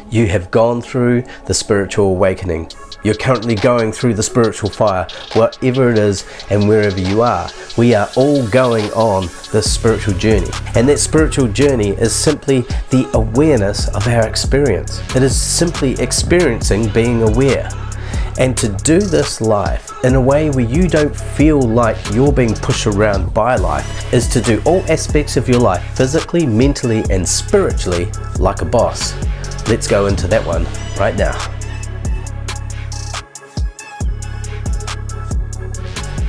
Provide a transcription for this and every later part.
You have gone through the spiritual awakening. You're currently going through the spiritual fire, whatever it is and wherever you are. We are all going on this spiritual journey. And that spiritual journey is simply the awareness of our experience. It is simply experiencing being aware. And to do this life in a way where you don't feel like you're being pushed around by life is to do all aspects of your life physically, mentally, and spiritually like a boss. Let's go into that one right now.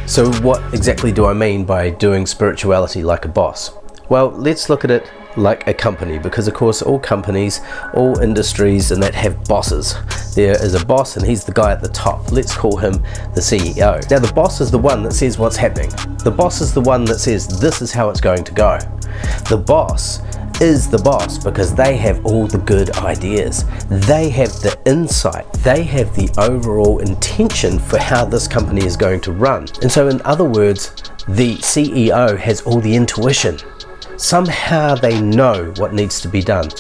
So what exactly do I mean by doing spirituality like a boss? Well, let's look at it like a company, because of course all companies, all industries and that have bosses. There is a boss and he's the guy at the top. Let's call him the CEO. Now the boss is the one that says what's happening. The boss is the one that says this is how it's going to go. The boss is the boss because they have all the good ideas. They have the insight. They have the overall intention for how this company is going to run. And so in other words, the CEO has all the intuition. Somehow they know what needs to be done.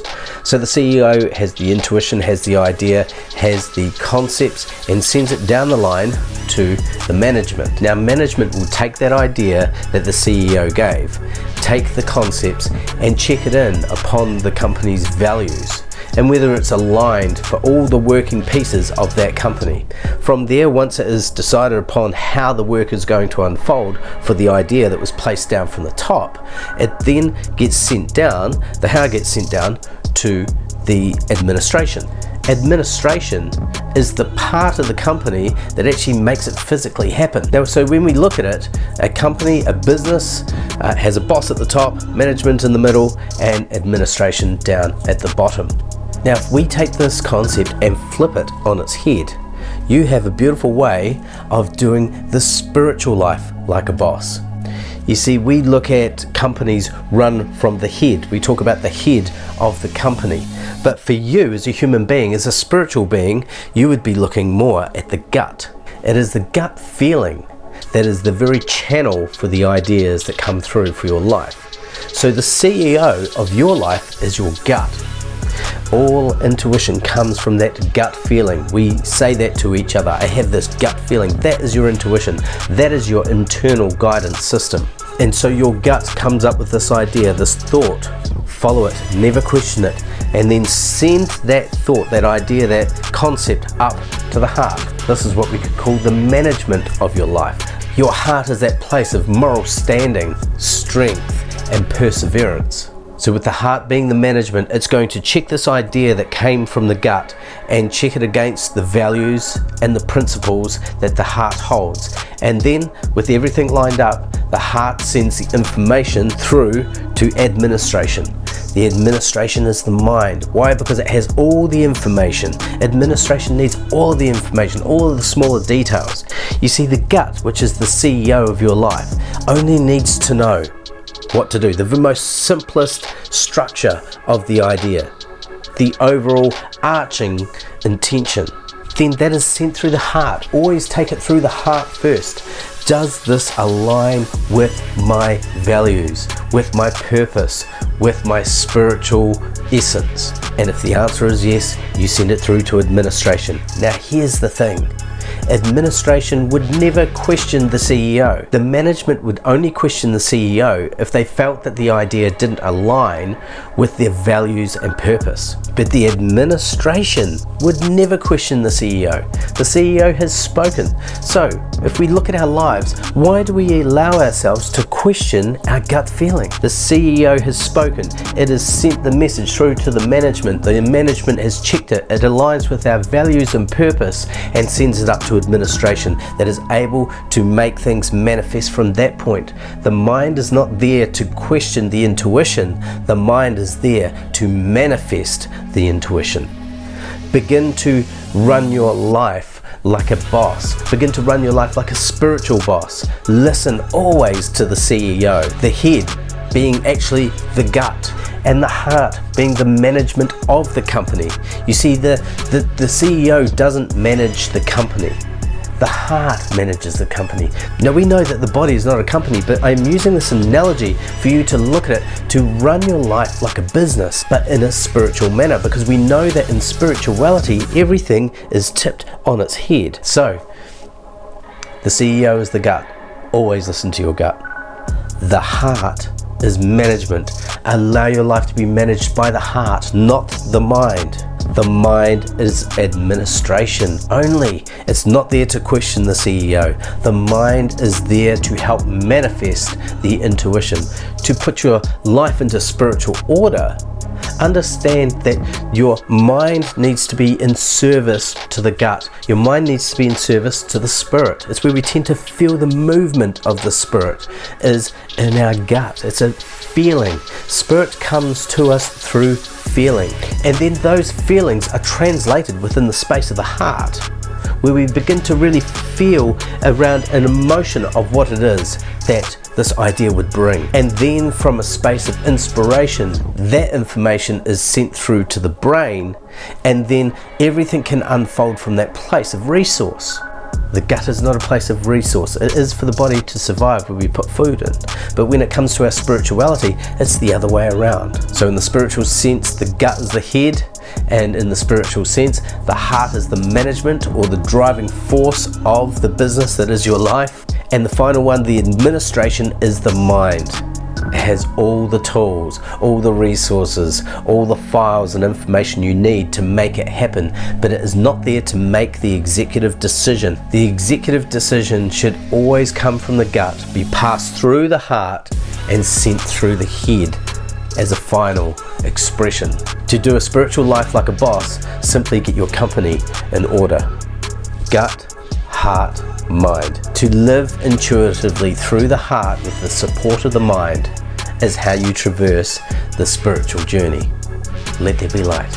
So the CEO has the intuition, has the idea, has the concepts, and sends it down the line to the management. Now management will take that idea that the CEO gave, take the concepts and check it in upon the company's values and whether it's aligned for all the working pieces of that company. From there, once it is decided upon how the work is going to unfold for the idea that was placed down from the top, it then gets sent down, the how gets sent down to the administration. Administration is the part of the company that actually makes it physically happen. Now, so when we look at it, a company, a business has a boss at the top, management in the middle, and administration down at the bottom. Now, if we take this concept and flip it on its head, you have a beautiful way of doing the spiritual life like a boss. You see, we look at companies run from the head. We talk about the head of the company. But for you as a human being, as a spiritual being, you would be looking more at the gut. It is the gut feeling that is the very channel for the ideas that come through for your life. So the CEO of your life is your gut. All intuition comes from that gut feeling. We say that to each other. I have this gut feeling. That is your intuition. That is your internal guidance system. And so your gut comes up with this idea, this thought. Follow it, never question it, and then send that thought, that idea, that concept up to the heart. This is what we could call the management of your life. Your heart is that place of moral standing, strength, and perseverance. So with the heart being the management, it's going to check this idea that came from the gut and check it against the values and the principles that the heart holds. And then with everything lined up, the heart sends the information through to administration. The administration is the mind. Why? Because it has all the information. Administration needs all of the information, all of the smaller details. You see, the gut, which is the CEO of your life, only needs to know what to do, the most simplest structure of the idea, the overall arching intention. Then that is sent through the heart. Always take it through the heart first. Does this align with my values, with my purpose, with my spiritual essence? And if the answer is yes, you send it through to administration. Now here's the thing. Administration would never question the CEO. The management would only question the CEO if they felt that the idea didn't align with their values and purpose. But the administration would never question the CEO. The CEO has spoken. So if we look at our lives, why do we allow ourselves to question our gut feeling? The CEO has spoken. It has sent the message through to the management. The management has checked it. It aligns with our values and purpose and sends it up to administration that is able to make things manifest from that point. The mind is not there to question the intuition. The mind is there to manifest the intuition. Begin to run your life like a boss. Begin to run your life like a spiritual boss. Listen always to the CEO, the head being actually the gut, and the heart being the management of the company. You see, the CEO doesn't manage the company. The heart manages the company. Now we know that the body is not a company, but I'm using this analogy for you to look at it, to run your life like a business, but in a spiritual manner, because we know that in spirituality, everything is tipped on its head. So, the CEO is the gut. Always listen to your gut. The heart is management. Allow your life to be managed by the heart, not the mind. The mind is administration only. It's not there to question the CEO. The mind is there to help manifest the intuition, to put your life into spiritual order. Understand that your mind needs to be in service to the gut. Your mind needs to be in service to the spirit. It's where we tend to feel the movement of the spirit, is in our gut. It's a feeling. Spirit comes to us through feeling. And then those feelings are translated within the space of the heart, where we begin to really feel around an emotion of what it is that this idea would bring. And then from a space of inspiration, that information is sent through to the brain, and then everything can unfold from that place of resource. The gut is not a place of resource. It is for the body to survive, where we put food in. But when it comes to our spirituality, it's the other way around. So in the spiritual sense, the gut is the head, and in the spiritual sense, the heart is the management or the driving force of the business that is your life. And the final one, the administration, is the mind. It has all the tools, all the resources, all the files and information you need to make it happen, but it is not there to make the executive decision. The executive decision should always come from the gut, be passed through the heart and sent through the head as a final expression. To do a spiritual life like a boss, simply get your company in order. Gut, heart, mind. To live intuitively through the heart with the support of the mind is how you traverse the spiritual journey. Let there be light.